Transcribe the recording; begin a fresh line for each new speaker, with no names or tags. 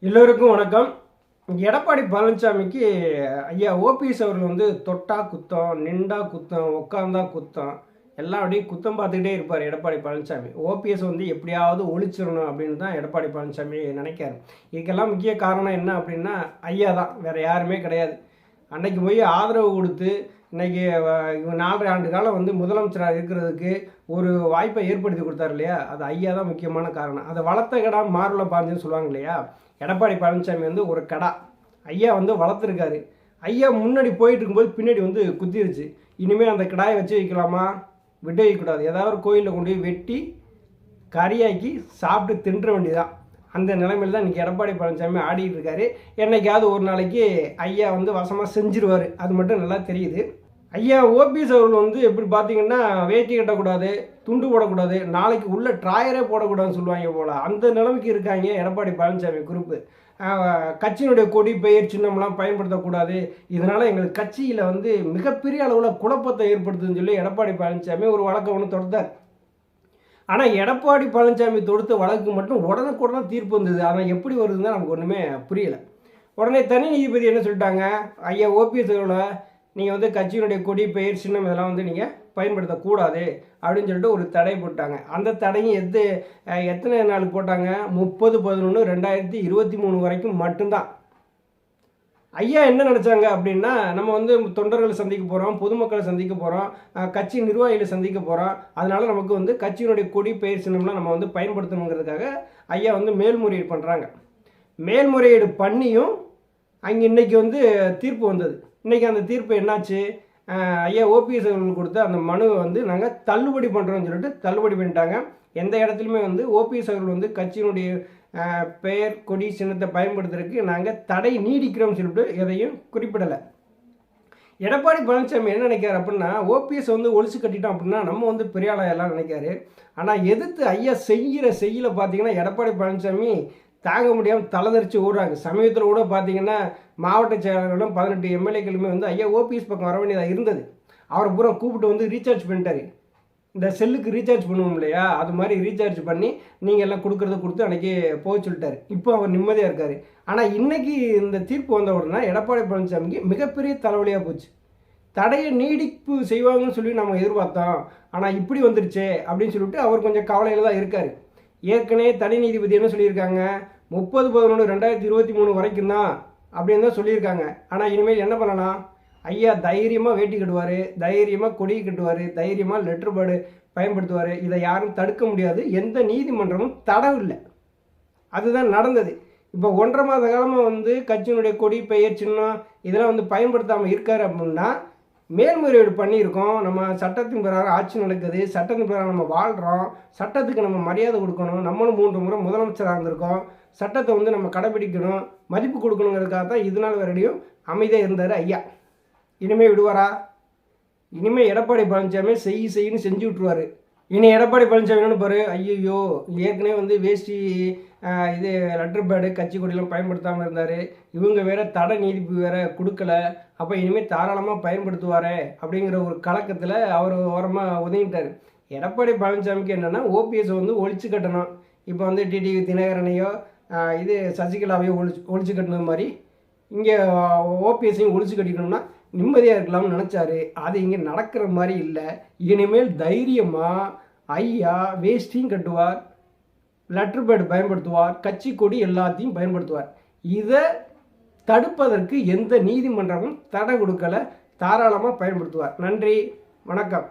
எல்லோருக்கும் வணக்கம். எடப்பாடி பழனிசாமிக்கு ஐயா ஓபிஎஸ் அவர்கள் வந்து தொட்டா குத்தம், நின்றா குத்தம், உட்காந்தா குத்தம், எல்லாம் அப்படியே குத்தம் பார்த்துக்கிட்டே இருப்பார் எடப்பாடி பழனிசாமி. ஓபிஎஸ் வந்து எப்படியாவது ஒழிச்சிடணும் அப்படின்னு தான் எடப்பாடி பழனிசாமி நினைக்காரு. இதுக்கெல்லாம் முக்கிய காரணம் என்ன அப்படின்னா ஐயா தான், வேறு யாருமே கிடையாது. அன்னைக்கு போய் ஆதரவு கொடுத்து இன்றைக்கி 4 ஆண்டு காலம் வந்து முதலமைச்சராக இருக்கிறதுக்கு ஒரு வாய்ப்பை ஏற்படுத்தி கொடுத்தாரு இல்லையா, அது ஐயா தான் முக்கியமான காரணம். அதை வளர்த்த கடா மாறுல பாஞ்சுன்னு சொல்லுவாங்க இல்லையா, எடப்பாடி பழனிசாமி வந்து ஒரு கடா ஐயா வந்து வளர்த்துருக்காரு. ஐயா முன்னாடி போயிட்டு இருக்கும்போது பின்னாடி வந்து குத்திருச்சு. இனிமேல் அந்த கடாயை வச்சு வைக்கலாமா, விட்டு வைக்கக்கூடாது. ஏதாவது ஒரு கோயிலில் கொண்டு போய் வெட்டி கறியாக்கி சாப்பிட்டு தின்ற வேண்டியதான். அந்த நிலைமையில் தான் இன்றைக்கி எடப்பாடி பழனிசாமி ஆடிட்டு இருக்காரு. என்னைக்காவது ஒரு நாளைக்கு ஐயா வந்து வசமாக செஞ்சிருவார், அது மட்டும் நல்லா தெரியுது. ஐயா ஓபிஎஸ் அவர்கள் வந்து எப்படி பார்த்தீங்கன்னா வேட்டி கட்டக்கூடாது, துண்டு போடக்கூடாது, நாளைக்கு உள்ள ட்ராயரே போடக்கூடாதுன்னு சொல்லுவாங்க போல். அந்த நிலைமைக்கு இருக்காங்க எடப்பாடி பழனிசாமி குரூப்பு. கட்சியினுடைய கொடி பெயர் சின்னம்லாம் பயன்படுத்தக்கூடாது, இதனால் எங்களுக்கு கட்சியில் வந்து மிகப்பெரிய அளவில் குழப்பத்தை ஏற்படுத்துதுன்னு சொல்லி எடப்பாடி பழனிசாமி ஒரு வழக்கை ஒன்று தொடுத்தார். ஆனால் எடப்பாடி பழனிசாமி தொடுத்த வழக்கு மட்டும் உடனுக்குடனே தீர்ப்பு வந்தது. ஆனால் எப்படி வருதுன்னு தான் நமக்கு ஒன்றுமே புரியலை. உடனே தனி நீதிபதி என்ன சொல்லிட்டாங்க, ஐயா ஓபிஎஸ் அவர்களை நீங்கள் வந்து கட்சியினுடைய கொடி பெயர் சின்னம் இதெல்லாம் வந்து நீங்கள் பயன்படுத்தக்கூடாது அப்படின்னு சொல்லிட்டு ஒரு தடை போட்டாங்க. அந்த தடையும் எத்தனை நாளுக்கு போட்டாங்க, 30/11/2023 வரைக்கும் மட்டும்தான். ஐயா என்ன நினச்சாங்க அப்படின்னா, நம்ம வந்து தொண்டர்களை சந்திக்க போகிறோம், பொதுமக்களை சந்திக்க போகிறோம், கட்சி நிர்வாகிகளை சந்திக்க போகிறோம், அதனால் நமக்கு வந்து கட்சியினுடைய கொடி பெயர் சின்னம்லாம் நம்ம வந்து பயன்படுத்தணுங்கிறதுக்காக ஐயா வந்து மேல்முறையீடு பண்ணுறாங்க. மேல்முறையீடு பண்ணியும் அங்கே இன்றைக்கி வந்து தீர்ப்பு வந்தது. இன்றைக்கி அந்த தீர்ப்பு என்னாச்சு, ஐயா ஓபிஎஸ் அவர்கள் கொடுத்த அந்த மனுவை வந்து நாங்கள் தள்ளுபடி பண்ணுறோம்னு சொல்லிட்டு தள்ளுபடி பண்ணிட்டாங்க. எந்த இடத்துலையுமே வந்து ஓபிஎஸ் அவர்கள் வந்து கட்சியினுடைய பெயர் கொடி சின்னத்தை பயன்படுத்துறதுக்கு நாங்கள் தடை நீடிக்கிறோம்னு சொல்லிட்டு எதையும் குறிப்பிடலை. எடப்பாடி பழனிசாமி என்ன நினைக்கிறார் அப்படின்னா, ஓபிஎஸ் வந்து ஒழிச்சு கட்டிட்டோம் அப்படின்னா நம்ம வந்து பெரிய ஆளாயெல்லாம் நினைக்காரு. ஆனால் எதிர்த்து ஐயா செய்யல பார்த்தீங்கன்னா எடப்பாடி பழனிசாமி தாங்க முடியாமல் தலைதறிச்சு ஓடுறாங்க. சமீபத்தில் கூட பார்த்தீங்கன்னா மாவட்ட செயலாளர்களும் 18 எம்எல்ஏக்களுமே வந்து ஐயா ஓபிஎஸ் பக்கம் வர வேண்டியதாக இருந்தது. அவரை பூரா கூப்பிட்டு வந்து ரீசார்ஜ் பண்ணிட்டாரு. இந்த செல்லுக்கு ரீசார்ஜ் பண்ணுவோம் இல்லையா, அது மாதிரி ரீசார்ஜ் பண்ணி நீங்கள் எல்லாம் கொடுக்குறத கொடுத்து அன்றைக்கி போக சொல்லிட்டாரு. இப்போ அவர் நிம்மதியாக இருக்கார். ஆனால் இன்றைக்கி இந்த தீர்ப்பு வந்த உடனே எடப்பாடி பழனிசாமிக்கு மிகப்பெரிய தலைவலியாக போச்சு. தடையை நீடிப்பு செய்வாங்கன்னு சொல்லி நம்ம எதிர்பார்த்தோம், ஆனால் இப்படி வந்துருச்சே அப்படின்னு சொல்லிட்டு அவர் கொஞ்சம் கவலையில் தான் இருக்கார். ஏற்கனவே தனி நீதிபதி என்ன சொல்லியிருக்காங்க, 30/11/2023 வரைக்கும் தான் அப்படின்னு தான் சொல்லியிருக்காங்க. ஆனால் இனிமேல் என்ன பண்ணலாம், ஐயா தைரியமாக வேட்டி கட்டுவார், தைரியமாக கொடி கட்டுவார், தைரியமாக லெட்டர் பேர்டு பயன்படுத்துவார். இதை யாரும் தடுக்க முடியாது, எந்த நீதிமன்றமும் தடை இல்லை. அதுதான் நடந்தது. இப்போ 1.5 மாத காலமாக வந்து கட்சியினுடைய கொடி பெயர் சின்னம் இதெல்லாம் வந்து பயன்படுத்தாமல் இருக்கார் அப்படின்னா மேல்முறையீடு பண்ணியிருக்கோம். நம்ம சட்டத்தின் பிரகாரம் ஆட்சி நடக்குது, சட்டத்தின் பிரகாரம் நம்ம வாழ்கிறோம், சட்டத்துக்கு நம்ம மரியாதை கொடுக்கணும், நம்மளும் 3 முறை முதலமைச்சராக இருந்திருக்கோம், சட்டத்தை வந்து நம்ம கடைபிடிக்கணும், மதிப்பு கொடுக்கணுங்கிறதுக்காக தான் இது நாள் வரையும் அமைதியாக இருந்தார் ஐயா. இனிமேல் விடுவாரா? இனிமேல் எடப்பாடி பழனிசாமி செய்யுன்னு செஞ்சு விட்ருவார். இனி எடப்பாடி பழனிசாமி என்னன்னு பாரு, ஐயோ ஏற்கனவே வந்து வேஷ்டி இது லெட்டர் பேடு கட்சி கொடியெல்லாம் பயன்படுத்தாமல் இருந்தார், இவங்க வேறு தடை நீதிப்பு வேறு கொடுக்கல, அப்போ இனிமேல் தாராளமாக பயன்படுத்துவார் அப்படிங்கிற ஒரு கலக்கத்தில் அவர் ஓரமாக ஒதுங்கிட்டார். எடப்பாடி பழனிசாமிக்கு என்னென்னா ஓபிஎஸ் வந்து ஒழிச்சு கட்டணும். இப்போ வந்து டிடிவி தினகரனையோ இது சசிகலாவையோ ஒழிச்சு கட்டினது மாதிரி இங்கே ஓபிஎஸ்ஸையும் ஒழிச்சு கட்டிக்கணும்னா நிம்மதியாக இருக்கலாம்னு நினச்சாரு. அது இங்கே நடக்கிற மாதிரி இல்லை. இனிமேல் தைரியமாக ஐயா வேஷ்டியும் கட்டுவார், லெட்டர் பேட் பயன்படுத்துவார், கட்சி கொடி எல்லாத்தையும் பயன்படுத்துவார். இதை தடுப்பதற்கு எந்த நீதிமன்றமும் தடை கொடுக்கலை, தாராளமாக பயன்படுத்துவார். நன்றி, வணக்கம்.